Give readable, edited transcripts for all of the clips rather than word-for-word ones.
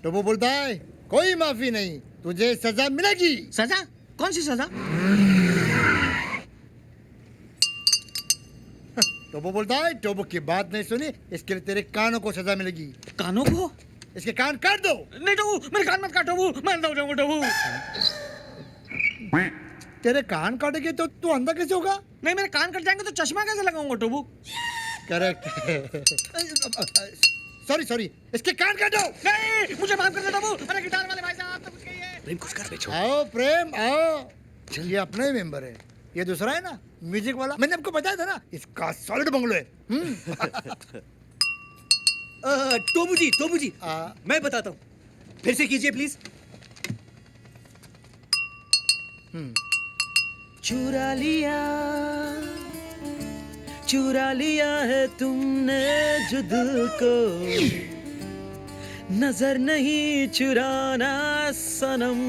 तो वो बोलता है कोई माफी नहीं, तुझे सजा मिलेगी। सजा? कौन सी सजा? तो वो बोलता है टोबो की बात नहीं सुनी, इसके लिए तेरे कानों को सजा मिलेगी। कानों को? इसके कान काट दो। नहीं टोबू, मेरे कान मत काट टोबू, मैं दो जाऊंगा टोबू। तेरे कान काटेंगे तो तू अंधा कैसे होगा? नहीं, मेरे कान कट जाएंगे तो चश्मा कैसे लगाऊंगा टोबू? करेक्ट। सॉरी सॉरी, इसके कान काटो। नहीं, मुझे माफ कर दो टोबू। अरे गिटार वाले भाई साहब तो कुछ कहिए। प्रेम कुछ कर बेचो। आओ प्रेम आओ, ये अपना ही मेंबर है, ये दूसरा है ना म्यूजिक वाला, मैंने आपको बताया था ना, इसका सॉलिड बंगलो है। टोबू जी मैं बताता हूँ, फिर से कीजिए प्लीज। चुरा लिया है तुमने जो दिल को, नजर नहीं चुराना सनम।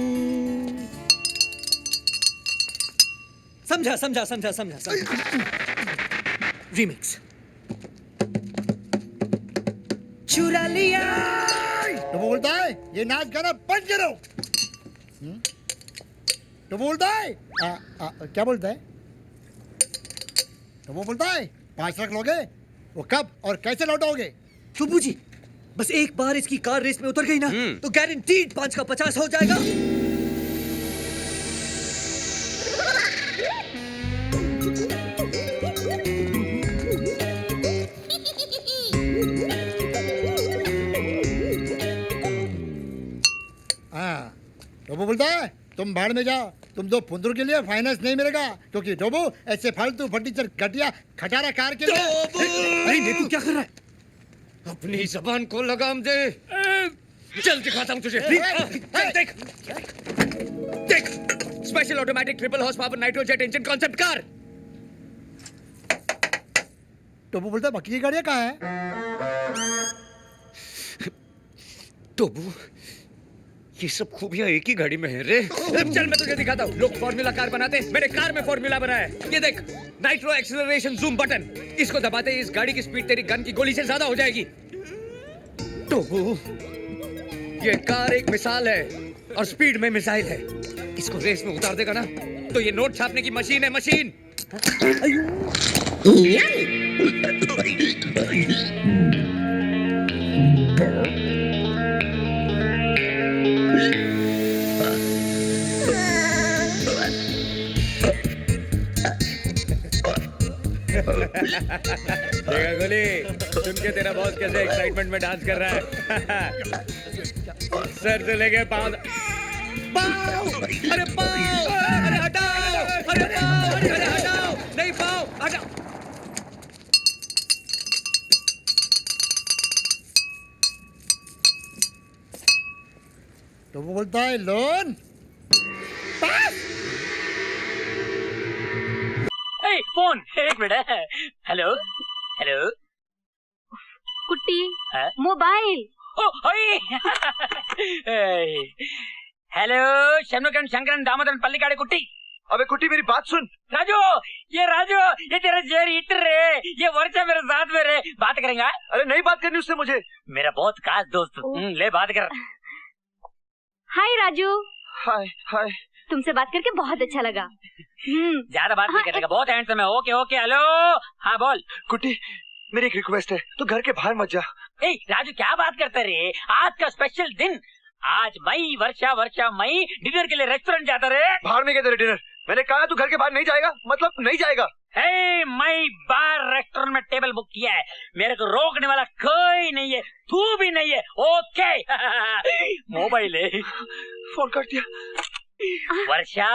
समझा। रीमिक्स। चुरा लिया। तो वो बोलता है ये नाच गाना बंद करो। तो वो बोलता है क्या बोलता है? तो वो बोलता है 5 लाख लोगे, वो कब और कैसे लौटाओगे? टोबू जी, बस एक बार इसकी कार रेस में उतर गई ना तो गारंटीड 5 का 50 हो जाएगा। तो वो बोलता है तुम भाड़ में जाओ, तुम दो फुंदरू के लिए फाइनेंस नहीं मिलेगा, क्योंकि टोबू ऐसे फालतू फर्नीचर घटिया खटारा कार के लिए। अरे नेतू क्या कर रहा है? अपनी जबान को लगाम दे। चल दिखाता हूँ तुझे। देख special automatic triple horse power nitrojet engine concept car. टोबू बोलता है बाकी की गाड़ियाँ कहाँ है? टोबू ये सब खूबियां एक ही गाड़ी में है रे। चल मैं तुझे दिखाता हूँ। लोग फॉर्मूला कार बनाते, मैंने कार में फॉर्मूला बनाया है। ये देख, नाइट्रो एक्सीलरेशन जूम बटन, इसको दबाते ही इस गाड़ी की स्पीड तेरी गन की गोली से ज्यादा हो जाएगी। टोबू ये कार एक मिसाल है और स्पीड में मिसाइल है। इसको रेस में उतार देगा ना तो ये नोट छापने की मशीन है, मशीन। देखा गोली, सुन के तेरा बॉस कैसे एक्साइटमेंट में डांस कर रहा है। सर से लेके पाँव, अरे पाँव, अरे हटाओ, अरे पाँव, अरे हटाओ, नहीं पाँव हटाओ। तो वो बोलता है लोन फोन। एक मिनट। हेलो हेलो कुट्टी हाँ? मोबाइल। हेलो शनुकन शंकरन दामोदरन पल्लिकाड़े कुट्टी। अबे कुट्टी मेरी बात सुन। राजू ये तेरा जेर हिटर रे, ये वर्षा मेरे साथ में रे, बात करेंगे? अरे नहीं बात करनी उससे मुझे, मेरा बहुत खास दोस्त। ले बात कर। हाय राजू। हाय हाय। तुमसे बात करके बहुत अच्छा लगा। ज्यादा बात नहीं करने का, बहुत हैंडसम है। ओके ओके हेलो हाँ बोल। कुट्टी मेरी एक रिक्वेस्ट है, तू घर के बाहर मत जा। ए राजू क्या बात करते रे, आज का स्पेशल दिन, आज मई वर्षा मई डिनर के लिए रेस्टोरेंट जाता रे। बाहर में क्या तेरे डिनर? मैंने कहा तू घर के बाहर नहीं जाएगा, मतलब नहीं जाएगा। हे मई बार रेस्टोरेंट में टेबल बुक किया है, मेरे को रोकने वाला कोई नहीं है, तू भी नहीं है। ओके मोबाइल है, फोन कर दिया। वर्षा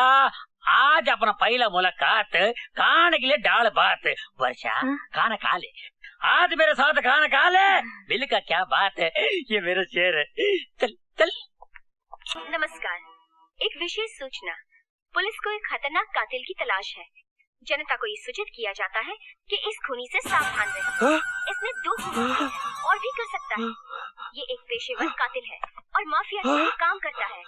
आज अपना पहला मुलाकात खाने के लिए दाल भात। वर्षा खाना खा ले, आज मेरे साथ खाना खा ले। बिल का क्या बात है, ये मेरा शेर है। चल चल। नमस्कार, एक विशेष सूचना। पुलिस को एक खतरनाक कातिल की तलाश है। जनता को ये सूचित किया जाता है कि इस खूनी से सावधान रहें। इसने 2 खून किए हैं और भी कर सकता है। ये एक पेशेवर कातिल है और माफिया के काम करता है।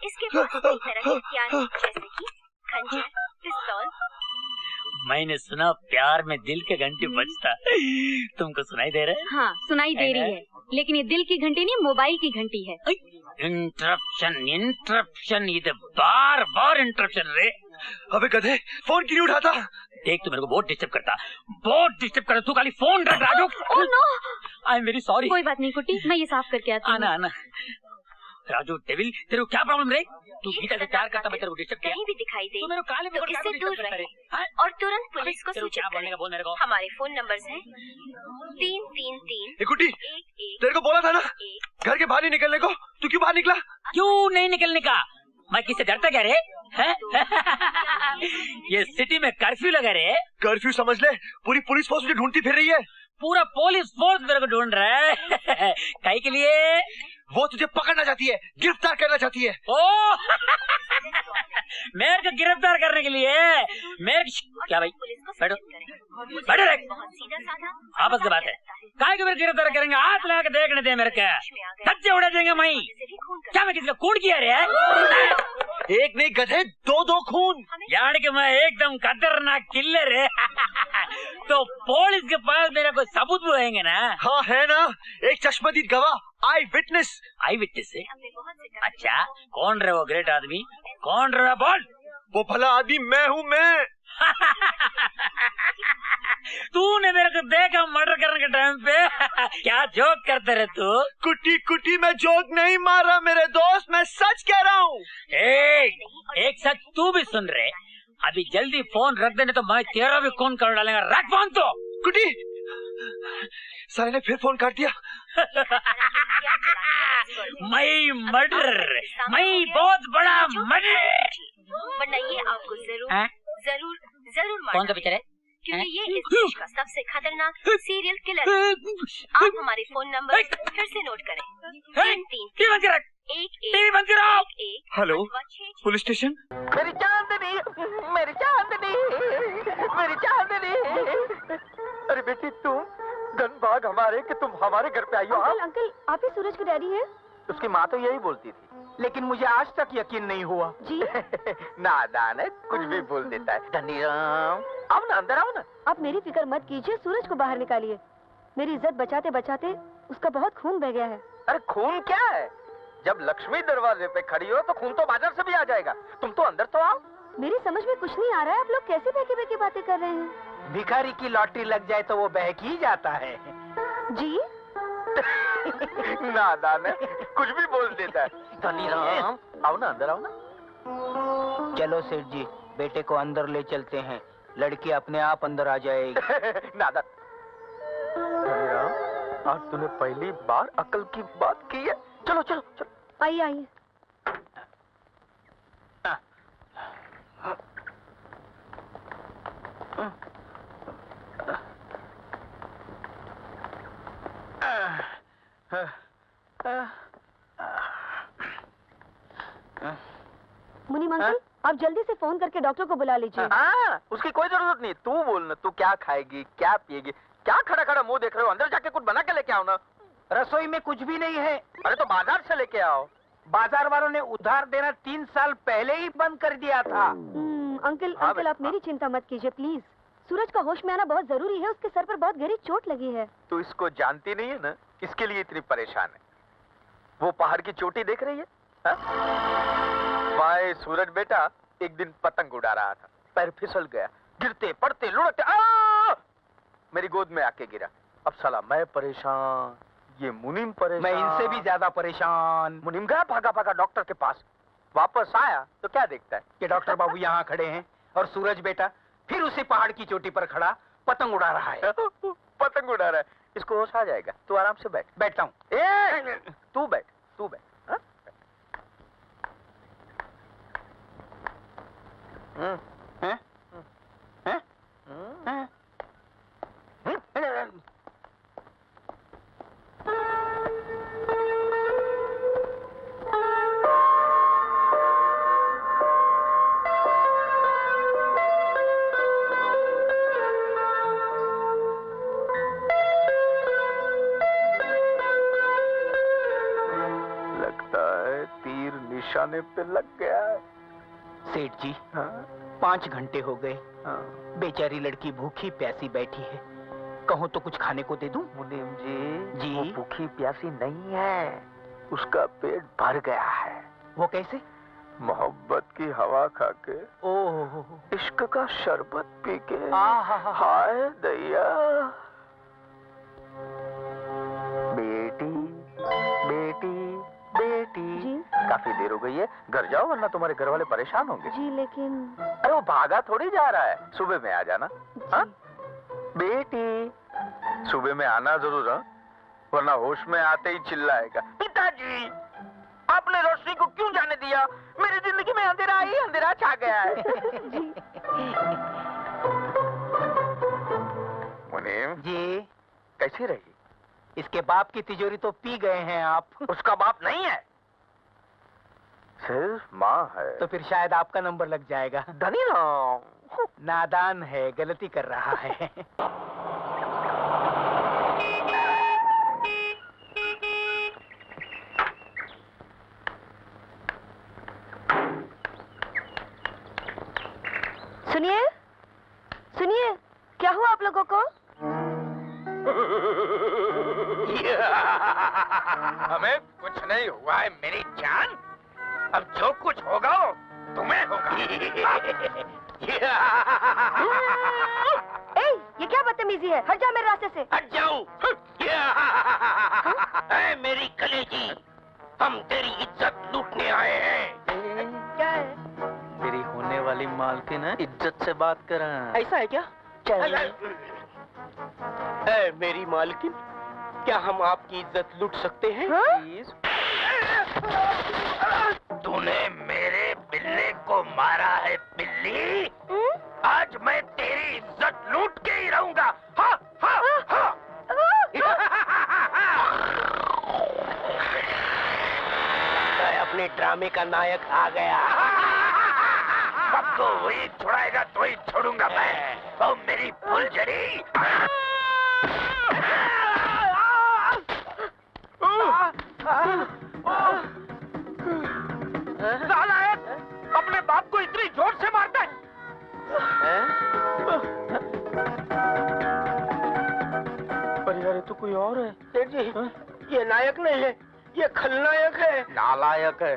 इसके पास कई तरह के हथियार हैं, जैसे कि खंजर, पिस्तौल। मैंने सुना प्यार में दिल के घंटे बजता, तुमको सुनाई दे रहा है? हाँ सुनाई दे रही है। लेकिन ये दिल की घंटी नहीं, मोबाइल की घंटी है। इंटरप्शन ये बार बार इंटरप्शन रे। अबे गधे, फोन क्यों नहीं उठाता? देख तू मेरे को बहुत डिस्टर्ब करता तू खाली फोन रख Raju. Oh no, I am very sorry. कोई बात नहीं कुटी, मैं ये साफ करके आती हूँ। आना राजू डेविल, तेरे को क्या प्रॉब्लम रे? तू गीता से प्यार करता, मैं तेरे को डिस्टर्ब किया? कहीं भी दिखाई दे तू मेरे को काले तो इससे दूर रहे और तुरंत पुलिस को सूचित क्या बोलने का बोल मेरे को। हमारे फोन नंबर्स हैं 333 कुटी, 11 तेरे को बोला था ना घर के बाहर नहीं निकलने को, तू क्यों बाहर निकला? क्यों नहीं निकलने का? मैं किससे डरता क्या रे? ये सिटी में कर्फ्यू लगा रे। कर्फ्यू समझ ले, पूरी पुलिस फोर्स मुझे ढूंढती फिर रही है। पूरा पुलिस फोर्स मेरे को ढूंढ रहा है। कहीं के लिए? वो तुझे पकड़ना चाहती है, गिरफ्तार करना चाहती है। ओ मेरे को गिरफ्तार करने के लिए? मेरे क्या भाई, बैठो बैठो रे। बहुत सीधा साधा आपस की बात है, काहे को मेरे गिरफ्तार करेंगे? हाथ लगा के देखने दे मेरे को, धज्जे उड़ा देंगे। मैं क्या, मैं किसी का खून किया रे? एक नहीं गधे, दो खून। यानी कि मैं एकदम खतरनाक किलर है। तो पुलिस के पास मेरा कोई सबूत भी होंगे ना? हाँ है ना, एक चश्मदीद गवाह, आई विटनेस से। अच्छा, कौन रहे वो ग्रेट आदमी? कौन रहे बोल? वो भला आदमी मैं हूँ मैं। तूने मेरे को देखा मर्डर करने के टाइम पे? क्या जोक करते रहे तू? कुटी मैं जोक नहीं मार रहा मेरे दोस्त, मैं सच कह रहा हूँ। एक सच तू भी सुन रहे? अभी जल्दी फोन रख देने तो मैं तेरा भी खून कर डालेगा। रख फोन तो। कुटी, साले ने फिर फोन काट दिया। मैं मर्डर, मैं बहुत बड़ा मर्डर। वरना ये आपको जरूर कौन सा पिक्चर है? क्योंकि ये इस देश का सबसे खतरनाक सीरियल किलर है। आप हमारे फोन नंबर फिर से नोट करें। 333 हेलो, पुलिस स्टेशन। मेरी चांदनी, मेरी चांदनी, मेरी चांदनी। अरे बेटी तुम धनबाग हमारे कि तुम हमारे घर पे आई हो? अंकल आप ही सूरज के डैडी हैं? उसकी माँ तो यही बोलती थी, लेकिन मुझे आज तक यकीन नहीं हुआ। जी नादान है, कुछ भी बोल देता है। धनीराम, आओ ना अंदर, आओ ना। आप मेरी फिक्र मत कीजिए, सूरज को बाहर निकालिए। मेरी इज्जत बचाते बचाते उसका बहुत खून बह गया है। अरे खून क्या है? जब लक्ष्मी दरवाजे पे खड़ी हो तो खून तो बाजार से भी आ जाएगा। तुम तो अंदर तो आओ। मेरी समझ में कुछ नहीं आ रहा है, आप लोग कैसे बहके बहके बातें कर रहे हैं? भिखारी की लॉटरी लग जाए तो वो बहक ही जाता है। जी नादान है, कुछ भी बोल देता है। धनीराम, आओ ना अंदर, आओ ना। चलो सेठ जी, बेटे को अंदर ले चलते हैं, लड़की अपने आप अंदर आ जाएगी। नादान। धनीराम, आज तूने पहली बार अकल की बात की है। चलो चलो चलो, आइए आइए। मुनीम अंकल, आप जल्दी से फोन करके डॉक्टर को बुला लीजिए। हाँ, उसकी कोई जरूरत नहीं। तू बोल ना, तू क्या खाएगी, क्या पिएगी, क्या खड़ा खड़ा मुंह देख रहे हो? अंदर जाके कुछ बना के लेके आओ ना। रसोई में कुछ भी नहीं है। अरे तो बाजार से लेके आओ। बाजार वालों ने उधार देना 3 साल पहले ही बंद कर दिया था। अंकल अंकल आप मेरी चिंता मत कीजिए प्लीज। सूरज का होश में आना बहुत जरूरी है, उसके सर पर बहुत गहरी चोट लगी है। तू इसको जानती नहीं है ना, इसके लिए इतनी परेशान है। वो पहाड़ की चोटी देख रही है? भाई सूरज बेटा एक दिन पतंग उड़ा रहा था, पैर फिसल गया, गिरते पड़ते लुढ़कते मेरी गोद में आके गिरा। अब साला मैं परेशान, ये मुनीम परेशान, मैं इनसे भी ज्यादा परेशान। मुनीम गया भागा भागा डॉक्टर के पास, वापस आया तो क्या देखता है कि डॉक्टर बाबू यहाँ खड़े हैं और सूरज बेटा फिर उसी पहाड़ की चोटी पर खड़ा पतंग उड़ा रहा है। पतंग उड़ा रहा है, इसको होश आ जाएगा। तू आराम से बैठ। बैठता हूँ। तू बैठ, तू बैठ। लगता है तीर निशाने पे लग गया है। सेठ जी, 5 घंटे हो गए। बेचारी लड़की भूखी प्यासी बैठी है। कहो तो कुछ खाने को दे दूं? मुनीम जी, वो भूखी प्यासी नहीं है, उसका पेट भर गया है। वो कैसे? मोहब्बत की हवा खा के, ओह, इश्क का शरबत पी के, हाय दैया। बेटी बेटी बेटी जी? काफी देर हो गई है, घर जाओ वरना तुम्हारे घर वाले परेशान होंगे। जी लेकिन अरे वो भागा थोड़ी जा रहा है, सुबह में आ जाना। हाँ बेटी, सुबह में आना जरूर, हाँ? वरना होश में आते ही चिल्लाएगा, पिताजी आपने रोशनी को क्यों जाने दिया? मेरी जिंदगी में अंधेरा ही अंधेरा छा गया है। मुनीम जी, कैसी रही? इसके बाप की तिजोरी तो पी गए हैं आप। उसका बाप नहीं है, सिर्फ माँ है। तो फिर शायद आपका नंबर लग जाएगा। धनी राम नादान है, गलती कर रहा है। सुनिए सुनिए, क्या हुआ आप लोगों को? हमें कुछ नहीं हुआ है मेरी जान, अब जो कुछ होगा वो तुम्हें होगा। ए, ये क्या बदतमीजी है? हट जाओ मेरे रास्ते से। हट जाओ। ऐ मेरी कलेजी, हम तेरी इज्जत लूटने आए हैं। क्या है? तेरी होने वाली मालकिन है, इज्जत से बात कर। ऐसा है क्या? ऐ मेरी मालकिन, क्या हम आपकी इज्जत लूट सकते हैं? प्लीज। तूने मेरे बिल्ले को मारा है बिल्ली, आज मैं तेरी इज्जत लूट के ही रहूंगा। हा, हा, हा। अपने ड्रामे का नायक आ गया। सबको वही छुड़ाएगा तो ही छोड़ूंगा मैं। तो मेरी फुलझड़ी। नालायक, अपने बाप को इतनी जोर से मारता है। पर यार ये तो कोई और है। सेठ जी, ये नायक नहीं है, ये खलनायक है। नालायक है।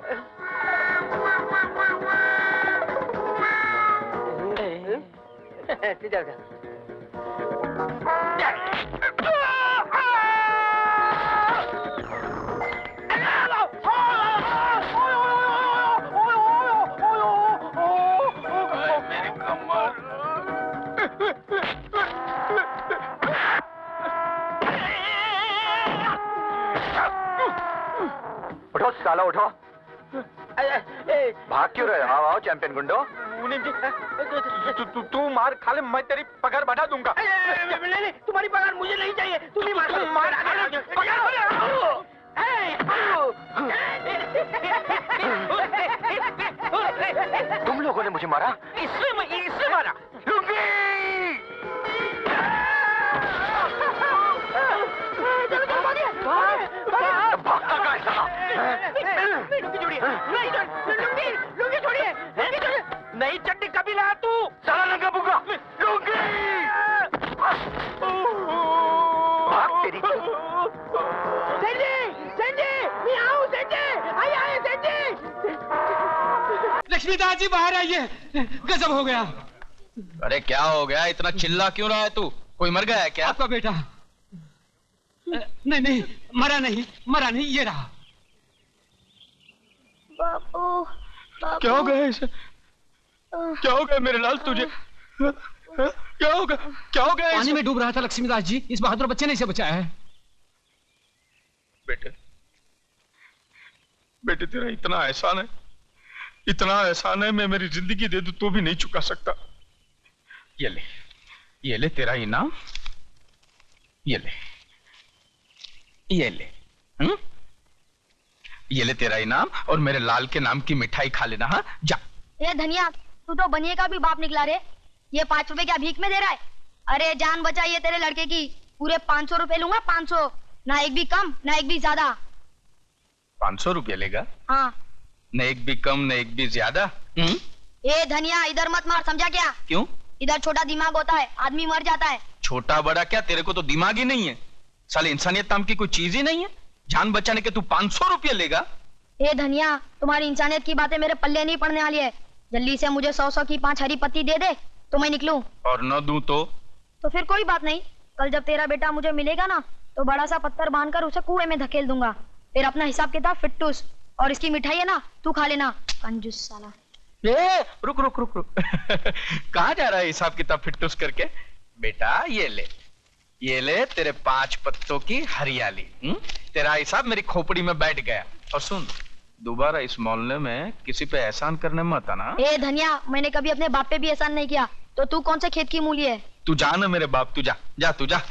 उठो साला उठो। भाग क्यों रहे? आओ आओ चैंपियन गुंडो। मुनीम जी, तू मार खा ले, मैं तेरी पगार बढ़ा दूंगा। नहीं, तुम्हारी पगार मुझे नहीं चाहिए। तुम ही मार तुम लोगों ने मुझे मारा? इससे मारा। भागता कहाँ है साला? लुंगी छोड़िए। नई चड्डी कभी लाया तू? साला लंगा बुगा। लुंगी। भाग तेरी। संजय, मैं आऊँ संजय। आइए संजय। लक्ष्मीदास जी बाहर आइए, गजब हो गया। अरे क्या हो गया? इतना चिल्ला क्यों रहा है तू? कोई मर गया है क्या? आपका बेटा? नहीं, मरा नहीं, ये रहा। बापू, क्या हो गया इसे? क्या हो गया मेरे लाल तुझे? क्या हो गया? पानी में डूब रहा था लक्ष्मीदास जी, इस बहादुर बच्चे ने इसे बचाया है। बेटे तेरा इतना एहसान है, मैं मेरी जिंदगी दे दूं तो भी नहीं चुका सकता। ये ले तेरा इनाम। ये ले तेरा इनाम, और मेरे लाल के नाम की मिठाई खा लेना। हाँ जा। ये धनिया, तू तो बनिए का भी बाप निकला रे। ये 5 रुपए क्या भीख में दे रहा है? अरे जान बचाइए तेरे लड़के की। पूरे 500 रुपए लूंगा, 500। ना एक भी कम, ना एक भी ज्यादा। 500 रुपये लेगा? हाँ। न एक भी कम, न एक भी ज्यादा। ये धनिया, इधर मत मार, समझा क्या? क्यों? इधर छोटा दिमाग होता है, आदमी मर जाता है। छोटा बड़ा क्या, तेरे को तो दिमाग ही नहीं है। साले इंसानियत नाम की कोई चीज ही नहीं है। जान बचाने के तू 500 रुपये लेगा। ए धनिया, तुम्हारी इंसानियत की बातें मेरे पल्ले नहीं पड़ने वाली है। जल्दी से मुझे 100 की 5 हरी पत्ती दे दे तो मैं निकलूं। और न दूं तो फिर कोई बात नहीं, कल जब तेरा बेटा मुझे मिलेगा ना तो बड़ा सा पत्थर बांधकर उसे कुएं में धकेल दूंगा। फिर अपना हिसाब किताब फिट्टूस। और इसकी मिठाई है ना, तू खा लेना, कंजूस साला। रुक रुक रुक रुक कहाँ जा रहा है हिसाब किताब फिट्टूस करके? बेटा ये ले तेरे 5 पत्तों की हरियाली। तेरा हिसाब मेरी खोपड़ी में बैठ गया। और सुन, दोबारा इस मोहल्ले में किसी पे एहसान करने मत आना। ए धनिया, मैंने कभी अपने बाप पे भी एहसान नहीं किया, तो तू कौन से खेत की मूली है? तू जा ना मेरे बाप, तू जा तू जा।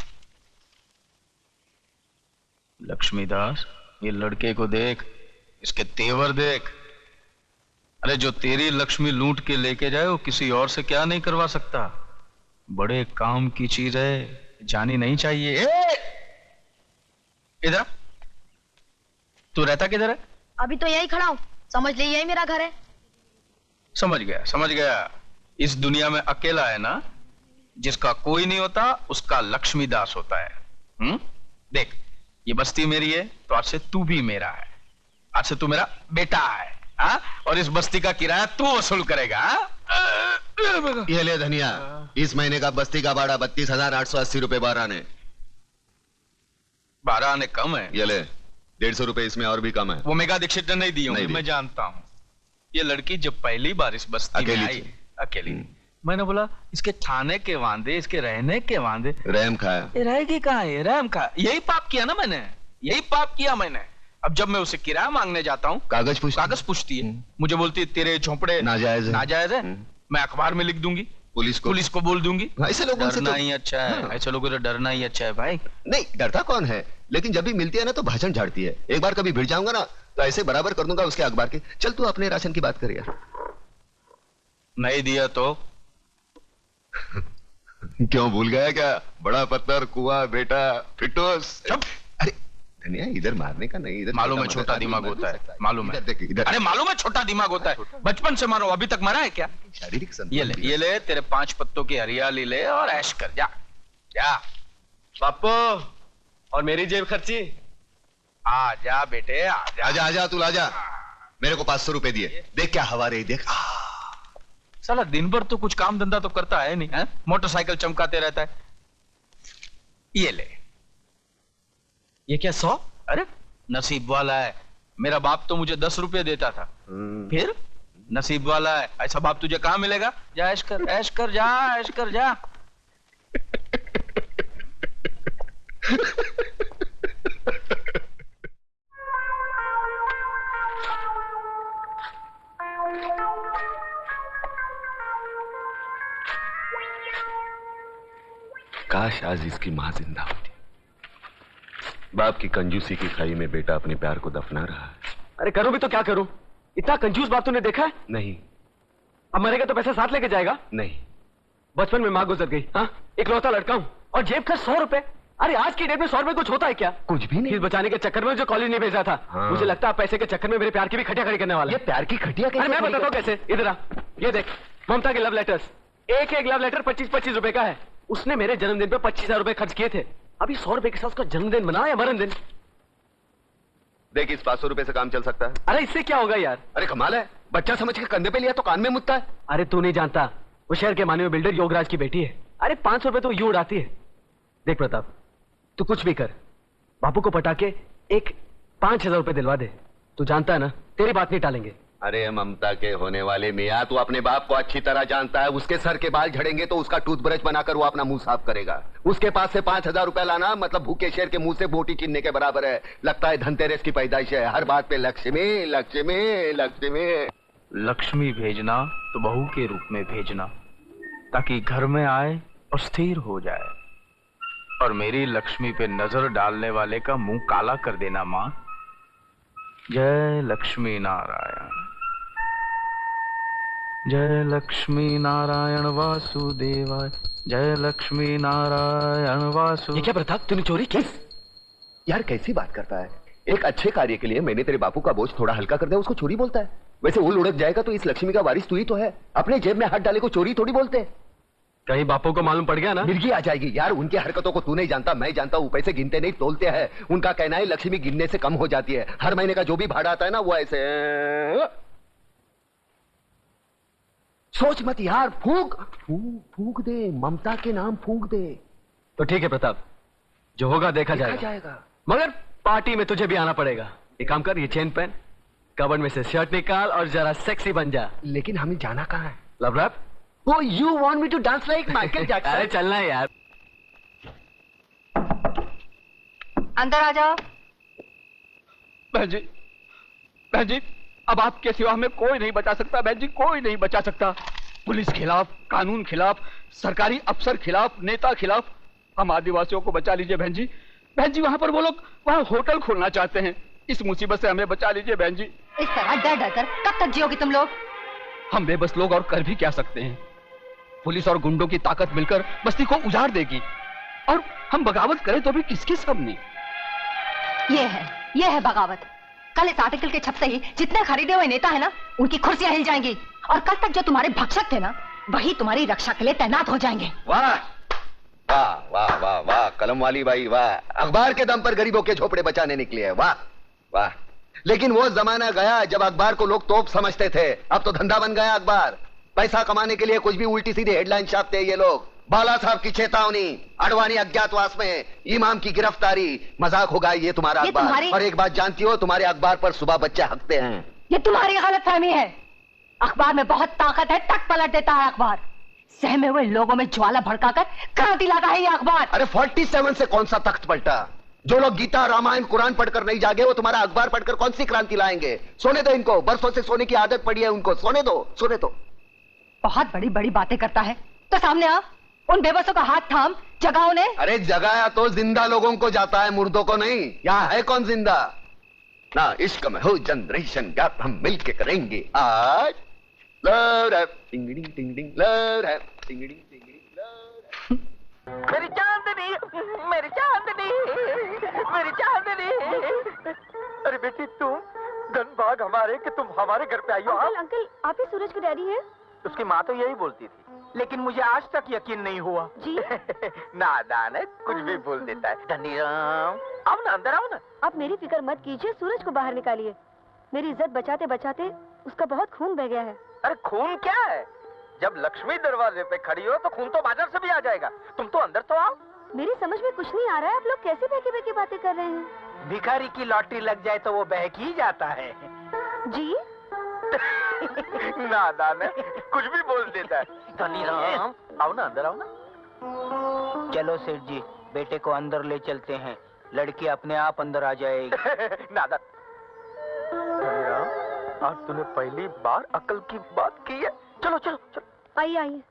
लक्ष्मीदास, ये लड़के को देख, इसके तेवर देख। अरे जो तेरी लक्ष्मी लूट के लेके जाए वो किसी और से क्या नहीं करवा सकता। बड़े काम की चीज है, जानी नहीं चाहिए। इधर तू रहता किधर है? अभी तो यही खड़ा हूँ, समझ ले यही मेरा घर है। समझ गया। इस दुनिया में अकेला है ना जिसका कोई नहीं होता, उसका लक्ष्मीदास होता है। देख, ये बस्ती मेरी है तो आज से तू भी मेरा है। आज से तू मेरा बेटा है। और इस बस्ती का किराया तू वसूल करेगा। ये ले धनिया, इस महीने का बस्ती का भाड़ा 32,880 रुपए 12 आने। 12 आने कम है। ये ले 150 रुपए इसमें और भी कम है। वो मेगा दीक्षित ने नहीं दी होंगी, मैं जानता हूँ। ये लड़की जब पहली बार इस बस्ती में आई अकेली, मैंने बोला इसके खाने के वांदे, इसके रहने के वांदे। रहम खाया। रहेगी कहाँ है? रहम खाया। यही पाप किया ना मैंने, यही पाप किया मैंने। अब जब मैं उसे किराया मांगने जाता हूँ, कागज पूछती है। मुझे बोलती है तेरे झोंपड़े नाजायज है। मैं अखबार में लिख दूंगी, पुलिस को बोल दूंगी। ऐसे लोगों से डरना ही अच्छा है। ऐसे लोगों से डरना ही अच्छा है भाई। नहीं, डरता कौन है, लेकिन जब भी मिलती है ना तो भाषण झाड़ती है। एक बार कभी भिड़ जाऊंगा ना तो ऐसे बराबर कर दूंगा उसके अखबार के। चल तू अपने राशन की बात कर यार। नहीं दिया तो क्यों भूल गया क्या? बड़ा पत्थर, कुआं, बेटा, फिटोस। अरे धनिया, इधर मारने का नहीं, इधर मालूम है छोटा दिमाग होता है, मालूम है। इधर अरे मालूम है छोटा दिमाग होता है। बचपन से मारो, अभी तक मरा है क्या? शारीरिक ये ले तेरे 5 पत्तों की हरियाली ले और ऐश कर। जा पापो, और मेरी जेब खर्ची। आ जा बेटे, आजा तू आजा। मेरे को 500 रुपए दिए। देख क्या हवा रही, देख। साला दिन भर तो कुछ काम धंधा तो करता है नहीं है? मोटरसाइकिल चमकाते रहता है। ये ले। ये क्या 100? अरे नसीब वाला है। मेरा बाप तो मुझे 10 रुपए देता था। फिर नसीब वाला है, ऐसा बाप तुझे कहाँ मिलेगा? जा ऐश कर जा। काश आज इसकी मां जिंदा होती। बाप की कंजूसी की खाई में बेटा अपने प्यार को दफना रहा है। अरे करूं भी तो क्या करूं? इतना कंजूस बाप तूने देखा है? नहीं। अब मरेगा तो पैसा साथ लेके जाएगा? नहीं। बचपन में मां गुजर गई, हाँ, इकलौता लड़का हूं और जेब का 100 रुपए। अरे आज की डेट में 100 रुपए कुछ होता है क्या? कुछ भी नहीं। फीस बचाने के चक्कर में जो कॉलेज नहीं भेजा था। हाँ। मुझे लगता है पैसे के चक्कर में मेरे प्यार की भी खटिया खड़ी करने वाला। ये प्यार की खटिया कैसे? मैं बताता हूँ कैसे। इधर आ, ये देख ममता के लव लेटर्स। एक लव लेटर 25-25 रुपए का है। उसने मेरे जन्मदिन पे 25,000 रुपए खर्च किए थे। अभी 100 रुपए के साथ उसका जन्मदिन मना या मरण दिन। देख, इस 500 रुपए से काम चल सकता है। अरे इससे क्या होगा यार? अरे कमाल है, बच्चा समझ के कंधे पे लिया तो कान में मुतता है। अरे तू नहीं जानता, वो शहर के मानवीय बिल्डर योगराज की बेटी है। अरे 500 रुपए तो यूं उड़ाती है। देख प्रताप, तू कुछ भी कर, बापू को पटा के एक 5,000 रुपए दिलवा दे। तू जानता है ना, तेरी बात नहीं टालेंगे। अरे ममता के होने वाले मियाँ, तू अपने बाप को अच्छी तरह जानता है। उसके सर के बाल झड़ेंगे तो उसका टूथब्रश बनाकर वो अपना मुंह साफ करेगा। उसके पास से 5,000 रुपए लाना मतलब भूखे शेर के मुंह से बोटी छीनने के बराबर है। लगता है धनतेरस की पैदाइश है। हर बात पे लक्ष्मी लक्ष्मी लक्ष्मी। लक्ष्मी भेजना तो बहू के रूप में भेजना, ताकि घर में आए और स्थिर हो जाए। और मेरी लक्ष्मी पे नजर डालने वाले का मुंह काला कर देना माँ। जय लक्ष्मी नारायण, जय लक्ष्मी नारायण वासुदेवाय, जय लक्ष्मी नारायण वासु। ये क्या प्रताप, तूने चोरी की? यार कैसी बात करता है। एक अच्छे कार्य के लिए मैंने तेरे बापू का बोझ थोड़ा हल्का कर दिया, उसको चोरी बोलता है? वैसे वो लुढ़क जाएगा तो इस लक्ष्मी का वारिस तू ही तो है। अपने जेब में हाथ डाले को चोरी थोड़ी बोलते। कहीं बापू को मालूम पड़ गया ना? मिर्गी आ जाएगी यार। उनकी हरकतों को तू नहीं जानता, मैं जानता हूँ। पैसे गिनते नहीं तोलते हैं। उनका कहना है लक्ष्मी गिनने से कम हो जाती है। हर महीने का जो भी भाड़ा आता है ना वो ऐसे। सोच मत यार, फूंक फूंक फूंक दे, ममता के नाम फूंक दे। तो ठीक है प्रताप, जो होगा देखा जाएगा। मगर पार्टी में तुझे भी आना पड़ेगा। एक काम कर, ये चेन पहन, कबर्ड में से शर्ट निकाल और जरा सेक्सी बन जा। लेकिन हमें जाना कहाँ है? Love rap? Oh, you want me to dance like Michael Jackson? अरे चलना है यार। अंदर आ जाओ। बहन जी, अब आपके सिवा हमें कोई नहीं बचा सकता। बहन जी, कोई नहीं बचा सकता। पुलिस खिलाफ, कानून खिलाफ, सरकारी अफसर खिलाफ, नेता खिलाफ। हम आदिवासियों को बचा लीजिए बहन जी। बहन जी, वहाँ पर वो लोग वहाँ होटल खोलना चाहते हैं। इस मुसीबत से हमें बचा लीजिए बहन जी। इस तरह डर डर कर कब तक जियोगी तुम लोग? हम बेबस लोग और कर भी क्या सकते हैं? पुलिस और गुंडों की ताकत मिलकर बस्ती को उजाड़ देगी, और हम बगावत करें तो भी किसके सामने? ये है बगावत। कल इस आर्टिकल के छपते ही जितने खरीदे हुए नेता है ना, उनकी कुर्सियां हिल जाएंगी, और कल तक जो तुम्हारे भक्षक थे ना, वही तुम्हारी रक्षा के लिए तैनात हो जाएंगे। वाह वाह वाह वाह वाह, कलम वाली बाई वाह। अखबार के दम पर गरीबों के झोपड़े बचाने निकली है। वाह वाह। लेकिन वो जमाना गया जब अखबार को लोग तोप समझते थे। अब तो धंधा बन गया अखबार। पैसा कमाने के लिए कुछ भी उल्टी सीधी हेडलाइन छापते हैं ये लोग। बाला साहब की चेतावनी, अडवाणी अज्ञातवास में, इमाम की गिरफ्तारी। मजाक होगा ये तुम्हारा अखबार। और एक बात जानती हो, तुम्हारे अखबार पर सुबह बच्चे हकते हैं। ये तुम्हारी गलतफहमी है। अखबार में बहुत ताकत है, तक पलट देता है अखबार। सहमे हुए लोगों में ज्वाला भड़काकर क्रांति लाता है ये अखबार। अरे 47 से कौन सा तख्त पलटा? जो लोग गीता, रामायण, कुरान पढ़कर नहीं जागे, वो तुम्हारा अखबार पढ़कर कौन सी क्रांति लाएंगे? सोने दो इनको, बरसों से सोने की आदत पड़ी है उनको। सोने दो, सोने दो। बहुत बड़ी बड़ी बातें करता है, तो सामने आ, उन बेबसों का हाथ थाम, जगाओ ने। अरे जगाया तो जिंदा लोगों को जाता है, मुर्दों को नहीं। यहाँ है कौन जिंदा? ना इश्क में हो जनरेशन गैप, हम मिलके करेंगे आज। लव रैप, टिंगडिंग टिंगडिंग, लव रैप, टिंगडिंग टिंगडिंग, लव रैप। मेरी चांदनी, मेरी चांदनी, मेरी चांदनी। अरे बेटी, तुम धनभाग हमारे कि तुम हमारे घर पे आई हो। अंकल, आप ही सूरज के डैडी हैं? उसकी माँ तो यही बोलती थी, लेकिन मुझे आज तक यकीन नहीं हुआ। जी? नादान है, कुछ भी बोल देता है। धनीराम, आओ ना, अंदर आओ ना। आप मेरी फिक्र मत कीजिए, सूरज को बाहर निकालिए। मेरी इज्जत बचाते बचाते उसका बहुत खून बह गया है। अरे खून क्या है? जब लक्ष्मी दरवाजे पे खड़ी हो तो खून तो बाजार से भी आ जाएगा। तुम तो अंदर तो आओ। मेरी समझ में कुछ नहीं आ रहा है, आप लोग कैसे बहकी बहकी बातें कर रहे हैं? भिखारी की लॉटरी लग जाए तो वो बहक ही जाता है। जी? नादान है, कुछ भी बोल देता है। धनीराम, आओ ना, अंदर आओ ना। चलो सेठ जी, बेटे को अंदर ले चलते हैं, लड़की अपने आप अंदर आ जाएगी। नादान। धनीराम, आज तूने पहली बार अकल की बात की है। चलो चलो चलो, आइए आइए।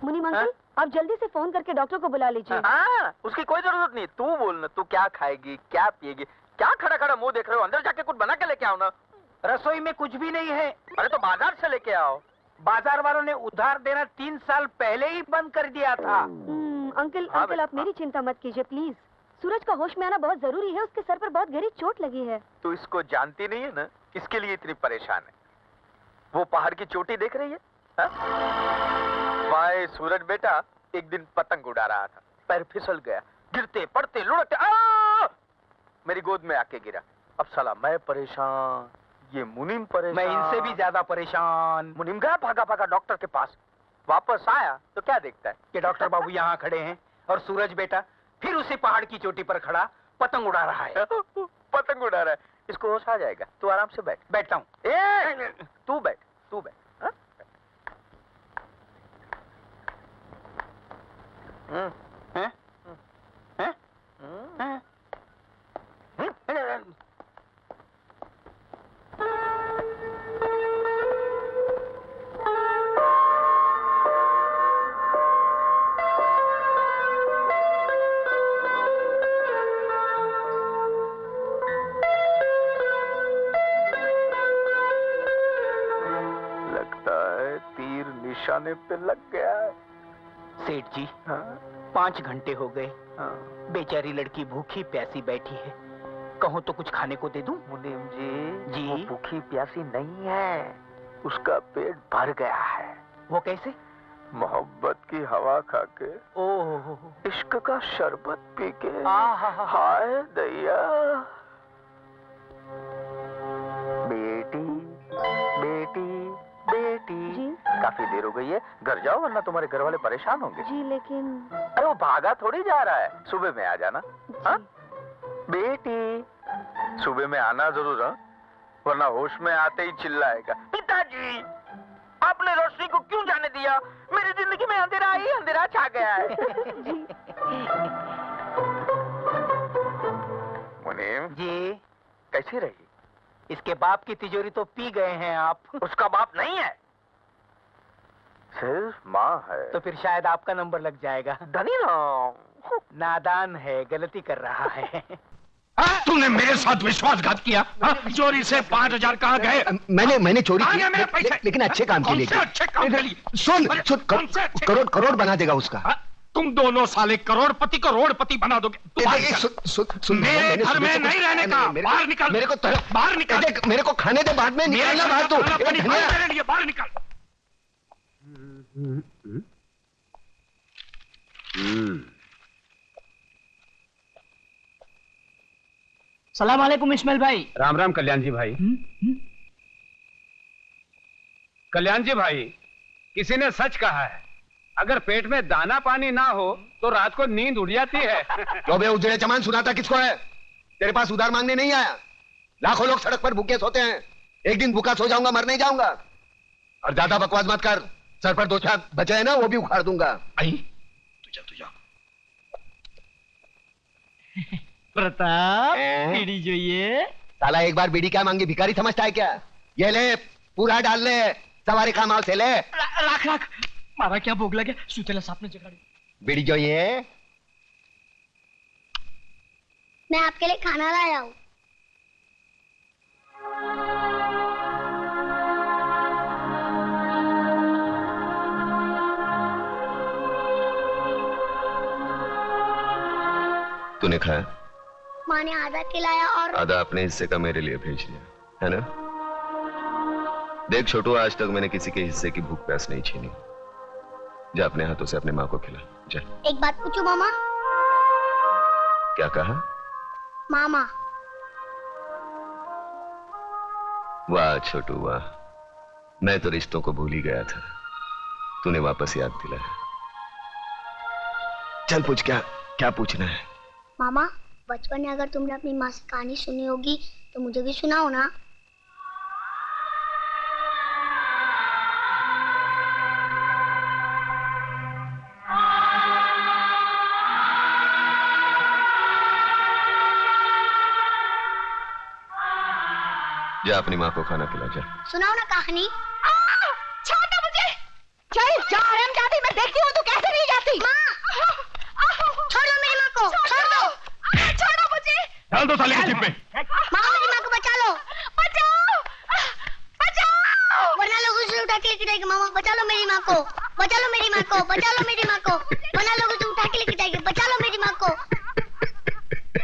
मुनीम अंकल, आप जल्दी से फोन करके डॉक्टर को बुला लीजिए। हाँ, उसकी कोई जरूरत नहीं। तू बोल ना, तू क्या खाएगी, क्या पिएगी, क्या खड़ा खड़ा मुंह देख रहे हो? अंदर जाके कुछ बना के लेके आओ ना। रसोई में कुछ भी नहीं है। अरे तो बाजार से लेके आओ। बाजार वालों ने उधार देना 3 साल पहले ही बंद कर दिया था। अंकल, अंकल आप मेरी चिंता मत कीजिए प्लीज। सूरज का होश में आना बहुत जरूरी है, उसके सर पर बहुत गहरी चोट लगी है। तू इसको जानती नहीं है ना, इसके लिए इतनी परेशान है। वो पहाड़ की चोटी देख रही है? वहाँ सूरज बेटा एक दिन पतंग उड़ा रहा था, पैर फिसल गया, गिरते पड़ते लुढ़कते मेरी गोद में आके गिरा। अब साला मैं परेशान, ये मुनीम परेशान। मैं इनसे भी ज्यादा परेशान। मुनीम गया भागा भागा डॉक्टर के पास। वापस आया तो क्या देखता है कि डॉक्टर बाबू यहाँ खड़े हैं और सूरज बेटा फिर उसी पहाड़ की चोटी पर खड़ा पतंग उड़ा रहा है। पतंग उड़ा रहा है। इसको होश आ जाएगा। तू आराम से बैठ। बैठता हूँ। तू बैठ, तू बैठ। निशाने पे लग गया है। सेठ जी, हाँ? 5 घंटे हो गए, हाँ। बेचारी लड़की भूखी प्यासी बैठी है। कहो तो कुछ खाने को दे दूं? मुनीम जी? वो भूखी प्यासी नहीं है, उसका पेट भर गया है। वो कैसे? मोहब्बत की हवा खा के, ओह, इश्क का शरबत पी के, हाय दैया। बेटी बेटी बेटी, काफी देर हो गई है, घर जाओ वरना तुम्हारे घर वाले परेशान होंगे। जी लेकिन अरे वो भागा थोड़ी जा रहा है, सुबह में आ जाना। हाँ? बेटी सुबह में आना जरूर, हाँ? वरना होश में आते ही चिल्लाएगा, पिताजी आपने रोशनी को क्यों जाने दिया? मेरी जिंदगी में अंधेरा ही अंधेरा छा गया है। मुनीम जी? कैसी रही? इसके बाप की तिजोरी तो पी गए हैं आप। उसका बाप नहीं है, सिर्फ माँ है। तो फिर शायद आपका नंबर लग जाएगा। धनी ना, नादान है, गलती कर रहा है। तूने मेरे साथ विश्वासघात किया? चोरी से 5,000 कहाँ गए? मैंने चोरी कहाँ की, गए मेरे पैसे? लेकिन अच्छे काम के कौन लिए से अच्छे काम के लिए? सुन कौन से अच्छे? करोड़ बना देगा उसका। तुम दोनों साले करोड़पति बना दोगे। तू बाहर निकल। मेरे घर में नहीं रहने का, बाहर निकल। मेरे को बाहर निकल। देख, मेरे को खाने दे, बाद में निकलना बाहर। तू मेरे लिए बाहर निकल। सलाम वालेकुम इस्माइल भाई। राम राम कल्याण जी भाई। कल्याण जी भाई, किसी ने सच कहा है, अगर पेट में दाना पानी ना हो तो रात को नींद उड़ जाती है। जो बे उजड़े चमान सुनाता किसको है? तेरे पास उधार मांगने नहीं आया। लाखों लोग सड़क पर भूखे सोते हैं, एक दिन भूखा सो जाऊंगा, मर नहीं जाऊंगा। और ज्यादा बकवास मत कर, सर पर 2 छाप बचे है ना, वो भी उखाड़ दूंगा। आई तू जा। प्रताप, बीड़ी जो ये साला एक बार बीड़ी क्या मांगी, भिखारी समझता है क्या? ये ले, पूरा डाल ले, सवारी का माल से ले। राख मारा क्या भोग लगे, सुतेला सांप ने जगाड़ी। बीड़ी जो ये, मैं आपके लिए खाना लाया हूँ। तूने खाया? माँ ने आधा खिलाया और आधा अपने हिस्से का मेरे लिए भेज दिया है ना? देख छोटू, आज तक मैंने किसी के हिस्से की भूख प्यास नहीं छीनी। जा अपने हाथों से अपने माँ को खिला, जा। एक बात पूछूं मामा? क्या कहा? मामा। वाह छोटू वाह, मैं तो रिश्तों को भूल ही गया था, तूने वापस याद दिलाया। चल पूछ, क्या पूछना है? मामा, बचपन में अगर तुमने अपनी माँ से कहानी सुनी होगी तो मुझे भी सुनाओ ना। जा अपनी माँ को खाना खिला, जा। सुनाओ ना कहानी। छोड़ो मुझे। चल जा हरामजादी, मैं देखती हूँ तू कैसे नहीं जाती। छोड़ दो मेरी माँ को, छोड़ दो। छोड़ो मुझे। डाल दो साले की जीप में। मामा, मेरी माँ को बचा लो। बचाओ, बचाओ। वरना लोग उसे उठा के लेके जाएंगे। मामा बचा लो मेरी माँ को, बचा लो मेरी माँ को, बचा लो मेरी माँ को। वरना लोग उसे उठा के लेके जाएंगे। बचा लो मेरी माँ को।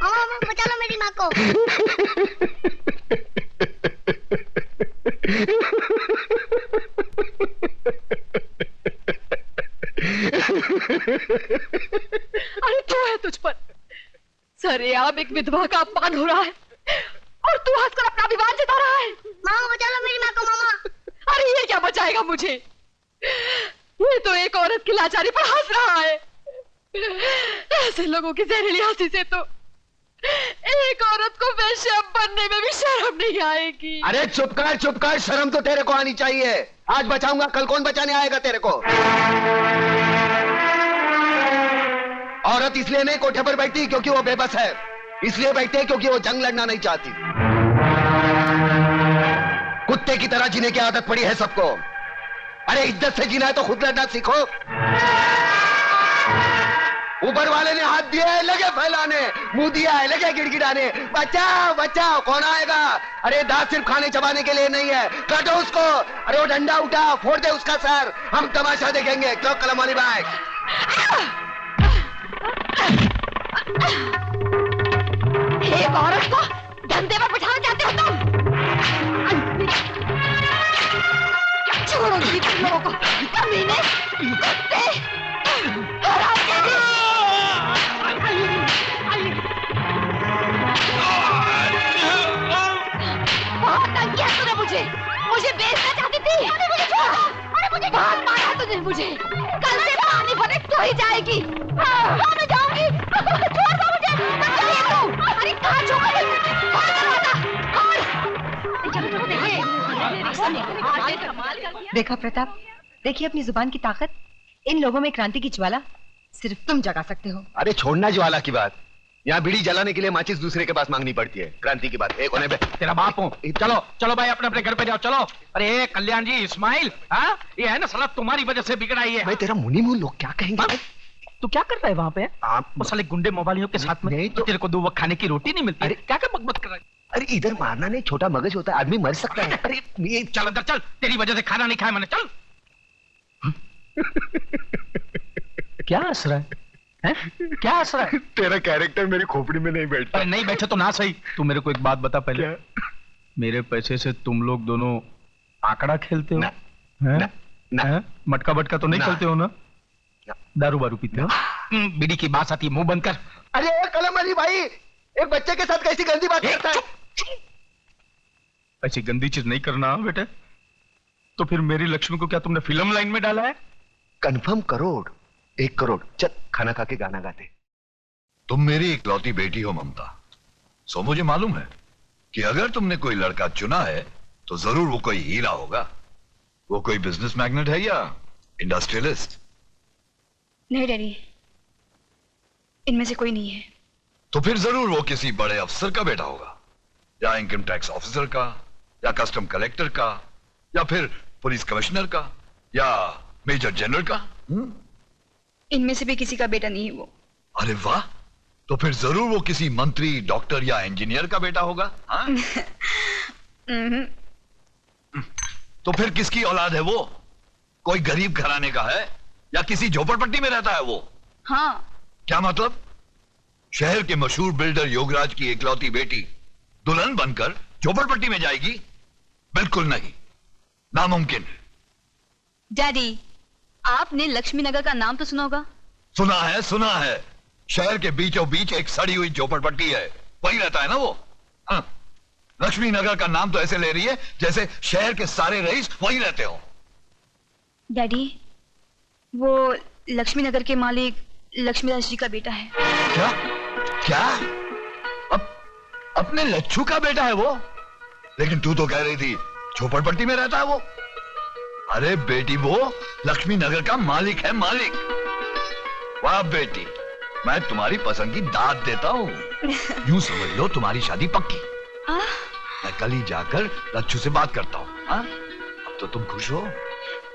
मामा बचा लो मेरी माँ को। अरे क्यों है तुझ पर? सरेआम एक विधवा का अपमान हो रहा है और तू हंसकर अपना अभिमान जता रहा है। मामा बचा लो मेरी माँ को। मामा, अरे ये क्या बचाएगा मुझे? ये तो एक औरत की लाचारी पर हंस रहा है। ऐसे लोगों की जहरीली हंसी से तो एक औरत को वेश्या बनने में भी शर्म नहीं आएगी। अरे चुप कर, शर्म तो तेरे को आनी चाहिए। आज बचाऊंगा, कल कौन बचाने आएगा तेरे को? औरत इसलिए नहीं कोठे पर बैठती क्योंकि वो बेबस है, इसलिए बैठती है क्योंकि वो जंग लड़ना नहीं चाहती। कुत्ते की तरह जीने की आदत पड़ी है सबको। अरे इज्जत से जीना है तो खुद लड़ना सीखो। ऊपर वाले ने हाथ दिया है लगे फैलाने, मुंह दिया है लगे गिड़गिड़ाने। बचाओ बचाओ, कौन आएगा? अरे दांत सिर्फ खाने चबाने के लिए नहीं है, काटो उसको। अरे वो डंडा उठा, फोड़ दे उसका सर, हम तमाशा देखेंगे। क्यों कलम वाली भाई? एक औरत को धंधे पर बिठाना चाहते हो तुम? छोड़ोगी तुम लोगों को, कमीने, कुत्ते, हरामजादे। बहुत तंग किया तूने मुझे बेचना चाहती थी। मुझे छोड़, मुझे बहुत मारा तुझे। मुझे कल से पानी भरे तो ही जाएगी। मैं जाऊंगी, छोड़ दो मुझे। अरे कहाँ छोड़ देखा प्रताप, देखिए अपनी जुबान की ताकत। इन लोगों में क्रांति की ज्वाला सिर्फ तुम जगा सकते हो। अरे छोड़ना ज्वाला की बात, यहाँ बीड़ी जलाने के लिए माचिस दूसरे के पास मांगनी पड़ती है। क्रांति की बात एक होने पे तेरा बाप हूँ। चलो चलो भाई, अपने अपने घर पे जाओ। चलो। अरे कल्याण जी, इस्माइल, हाँ ये है ना साला तुम्हारी वजह से बिगड़ा ही है। मैं तेरा मुनी मुंह, लोग क्या कहेंगे? तू क्या कर रहा है वहाँ पे? वो साले गुंडे मोबाइलियों के साथ में तो तेरे को 2 वक्त खाने की रोटी नहीं मिलती। अरे क्या क्या बकबक कर रहा है? अरे इधर मारना नहीं, छोटा मगज होता है, आदमी मर सकता है। अरे ये चल अंदर चल, तेरी वजह से खाना नहीं खाया मैंने। चल। क्या हंस रहा है? क्या हंस रहा है? तेरा कैरेक्टर मेरी खोपड़ी में नहीं बैठता। अरे नहीं बैठे तो ना सही। तू मेरे को एक बात बता पहले। मेरे पैसे से तुम लोग दोनों आंकड़ा खेलते हो? ना। मटका बटका तो नहीं खेलते हो ना? दारू बारू पीते हो? बीड़ी की बात आती है, मुंह बंद कर। अरे कलम अली भाई, एक बच्चे के साथ कैसी गंदी बात करता है? ऐसी गंदी चीज नहीं करना बेटे। तो फिर मेरी लक्ष्मी को क्या तुमने फिल्म लाइन में डाला है? कंफर्म करोड़, 1 करोड़। चल खाना खा के गाना गाते। तुम मेरी इकलौती बेटी हो ममता, सो मुझे मालूम है कि अगर तुमने कोई लड़का चुना है तो जरूर वो कोई हीरा होगा। वो कोई बिजनेस मैग्नेट है या इंडस्ट्रियलिस्ट? नहीं डैडी, इनमें से कोई नहीं है। तो फिर जरूर वो किसी बड़े अफसर का बेटा होगा, या इनकम टैक्स ऑफिसर का, या कस्टम कलेक्टर का, या फिर पुलिस कमिश्नर का, या मेजर जनरल का। इनमें से भी किसी का बेटा नहीं है वो। अरे वाह, तो फिर जरूर वो किसी मंत्री, डॉक्टर या इंजीनियर का बेटा होगा। हाँ? तो फिर किसकी औलाद है वो? कोई गरीब घराने का है या किसी झोपड़पट्टी में रहता है वो? हाँ। क्या मतलब? शहर के मशहूर बिल्डर योगराज की इकलौती बेटी दुल्हन बनकर झोपड़पट्टी में जाएगी? बिल्कुल नहीं, नामुमकिन। डैडी, आपने लक्ष्मी नगर का नाम तो सुना होगा? सुना है। शहर के बीचों बीच एक सड़ी हुई झोपड़पट्टी है, वही रहता है ना वो। हाँ। लक्ष्मी नगर का नाम तो ऐसे ले रही है जैसे शहर के सारे रईस वही रहते हो। डैडी, वो लक्ष्मी नगर के मालिक लक्ष्मीदास जी का बेटा है। क्या? अपने लच्छू का बेटा है वो? लेकिन तू तो कह रही थी झोपड़पट्टी में रहता है वो। अरे बेटी, वो लक्ष्मी नगर का मालिक है, मालिक। वाह बेटी, मैं तुम्हारी पसंद की दाद देता हूँ। यूं समझ लो तुम्हारी शादी पक्की। मैं कल ही जाकर लच्छू से बात करता हूँ। अब तो तुम खुश हो?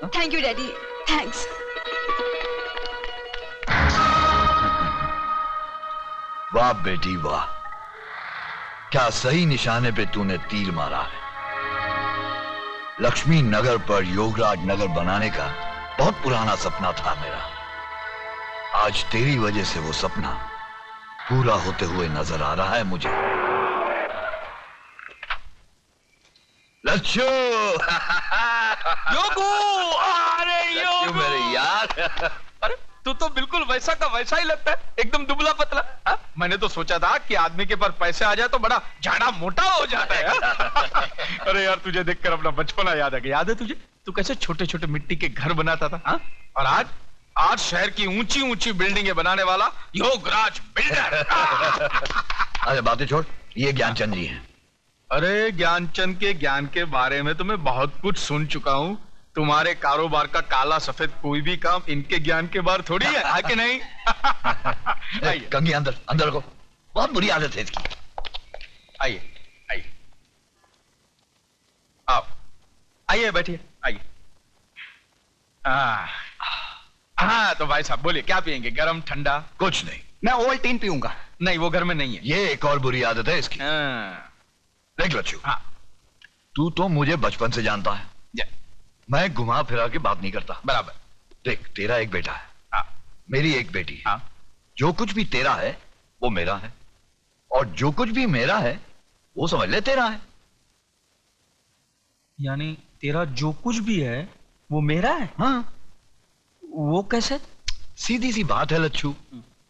Thank you daddy, thanks. वाह बेटी वाह, क्या सही निशाने पे तूने तीर मारा है। लक्ष्मी नगर पर योगराज नगर बनाने का बहुत पुराना सपना था मेरा। आज तेरी वजह से वो सपना पूरा होते हुए नजर आ रहा है मुझे। लच्छू योगू, अरे योगू मेरे यार। अरे तू तो बिल्कुल वैसा का वैसा ही लगता है, एकदम दुबला पतला। हा? मैंने तो सोचा था कि आदमी के पास पैसे आ जाए तो बड़ा झाड़ा मोटा हो जाता है। अरे यार, तुझे देखकर अपना बचपना याद आ गया। याद है तुझे, तू कैसे छोटे छोटे मिट्टी के घर बनाता था? हा? और आज शहर की ऊंची ऊंची बिल्डिंगें बनाने वाला योगराज बिल्डर। अरे बातें छोड़, ये ज्ञानचंद जी हैं। अरे ज्ञानचंद के ज्ञान के बारे में तो मैं बहुत कुछ सुन चुका हूँ। तुम्हारे कारोबार का काला सफेद कोई भी काम इनके ज्ञान के बाहर थोड़ी है कि नहीं? कंगी अंदर अंदर रखो, बहुत बुरी आदत है इसकी। आइए आइए, आओ आइए, बैठिए, आइए। हाँ तो भाई साहब बोलिए क्या पियेंगे, गरम ठंडा? कुछ नहीं, मैं ओवल्टीन पीऊंगा। नहीं वो घर में नहीं है। ये एक और बुरी आदत है इसकी। देख लच्छू, हाँ। तू तो मुझे बचपन से जानता है, मैं घुमा फिरा के बात नहीं करता। बराबर। देख, तेरा एक बेटा है, हाँ। मेरी एक बेटी है। हाँ। जो कुछ भी तेरा है वो मेरा है, और जो कुछ भी मेरा है वो समझ ले तेरा है। यानी तेरा जो कुछ भी है वो मेरा है? हाँ। वो कैसे? सीधी सी बात है लच्छू,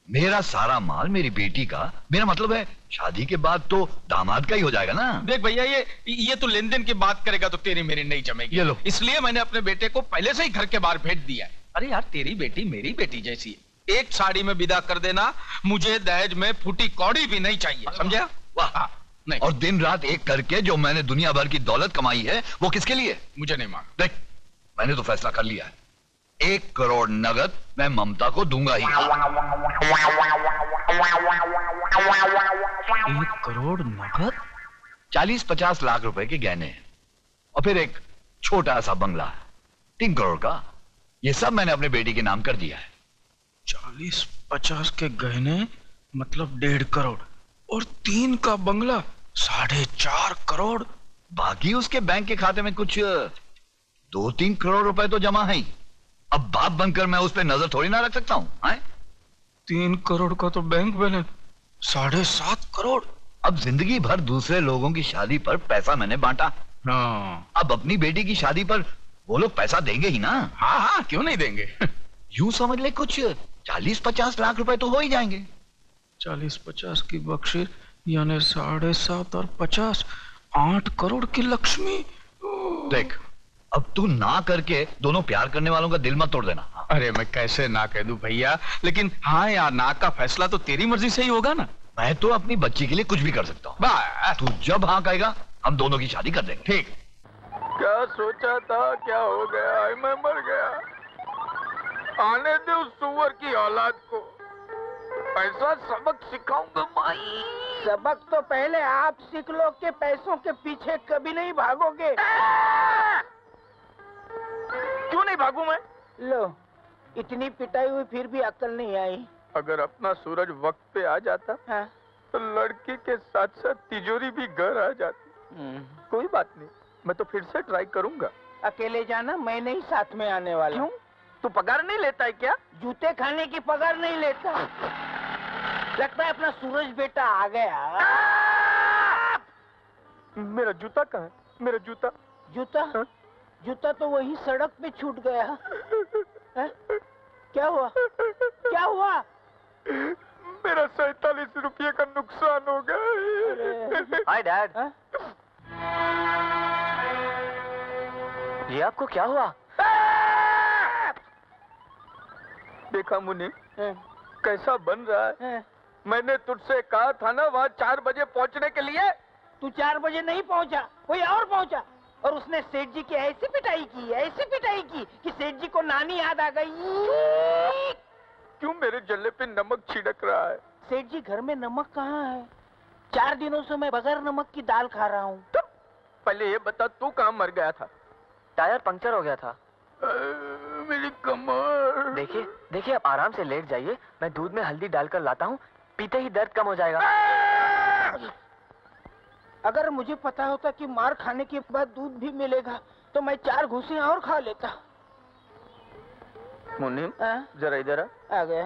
मेरा सारा माल मेरी बेटी का, मेरा मतलब है शादी के बाद तो दामाद का ही हो जाएगा ना। देख भैया, ये तो लेन देन की बात करेगा तो तेरी मेरी नहीं जमेगी। ये लो। इसलिए मैंने अपने बेटे को पहले से ही घर के बाहर भेज दिया है। अरे यार, तेरी बेटी मेरी बेटी जैसी है, एक साड़ी में विदा कर देना, मुझे दहेज में फूटी कौड़ी भी नहीं चाहिए, समझा? वाह। नहीं। और दिन रात एक करके जो मैंने दुनिया भर की दौलत कमाई है वो किसके लिए? मुझे नहीं मांग। देख, मैंने तो फैसला कर लिया है, 1 करोड़ नगद मैं ममता को दूंगा ही। 1 करोड़ नगद? 40-50 लाख रुपए के गहने, और फिर एक छोटा सा बंगला 3 करोड़ का। ये सब मैंने अपने बेटी के नाम कर दिया है। 40-50 के गहने मतलब 1.5 करोड़, और 3 का बंगला 4.5 करोड़। बाकी उसके बैंक के खाते में कुछ 2-3 करोड़ रुपए तो जमा है ही। अब बाप बनकर मैं उस पर नजर थोड़ी ना रख सकता हूँ। 3 करोड़ का तो बैंक बैलेंस 7.5 करोड़। अब जिंदगी भर दूसरे लोगों की शादी पर पैसा मैंने बांटा, हाँ। अब अपनी बेटी की शादी पर वो लोग पैसा देंगे ही ना। हाँ हाँ, क्यों नहीं देंगे। यूं समझ ले कुछ 40-50 लाख रुपए तो हो ही जाएंगे। 40-50 की बख्शिश यानी 7.5 और 50, 8 करोड़ की लक्ष्मी। देख, अब तू ना करके दोनों प्यार करने वालों का दिल मत तोड़ देना। अरे मैं कैसे ना कह दूं भैया, लेकिन हाँ यार, ना का फैसला तो तेरी मर्जी से ही होगा ना। मैं तो अपनी बच्ची के लिए कुछ भी कर सकता हूँ। तू जब हाँ कहेगा हम दोनों की शादी कर देंगे। ठीक। क्या सोचा था, क्या हो गया, मैं मर गया। आने दे उस सुअर की औलाद को, ऐसा सबक सिखाऊंगा माई। सबक तो पहले आप सीख लो कि पैसों के पीछे कभी नहीं भागोगे। क्यों नहीं भागू मैं? लो, इतनी पिटाई हुई फिर भी अक्ल नहीं आई। अगर अपना सूरज वक्त पे आ जाता, हाँ? तो लड़की के साथ साथ तिजोरी भी घर आ जाती। कोई बात नहीं, मैं तो फिर से ट्राई करूंगा। अकेले जाना, मैं नहीं साथ में आने वाला। क्यों? तू पगार नहीं लेता है क्या? जूते खाने की पगार नहीं लेता। लगता है अपना सूरज बेटा आ गया। मेरा जूता कहाँ है? मेरा जूता। जूता? हाँ? जूता तो वही सड़क पे छूट गया। है? क्या हुआ? क्या हुआ? मेरा 47 रुपये का नुकसान हो गया। Hi dad. ये आपको क्या हुआ? देखा मुनि, कैसा बन रहा है। मैंने तुझसे कहा था ना वहाँ 4 बजे पहुँचने के लिए। तू 4 बजे नहीं पहुँचा, कोई और पहुँचा, और उसने सेठ जी की ऐसी पिटाई की कि सेठ जी को नानी याद आ गई। क्यों मेरे जल्ले पे नमक छिड़क रहा है? सेठ जी, घर में नमक कहाँ है? 4 दिनों से मैं बगैर नमक की दाल खा रहा हूँ। पहले ये बता, तू कहाँ मर गया था? टायर पंक्चर हो गया था। मेरी कमर। देखिए आप आराम से लेट जाइए, मैं दूध में हल्दी डालकर लाता हूँ, पीते ही दर्द कम हो जाएगा। अगर मुझे पता होता कि मार खाने के बाद दूध भी मिलेगा तो मैं 4 घूंसे और खा लेता। मुन्नी, जरा इधर आ गया।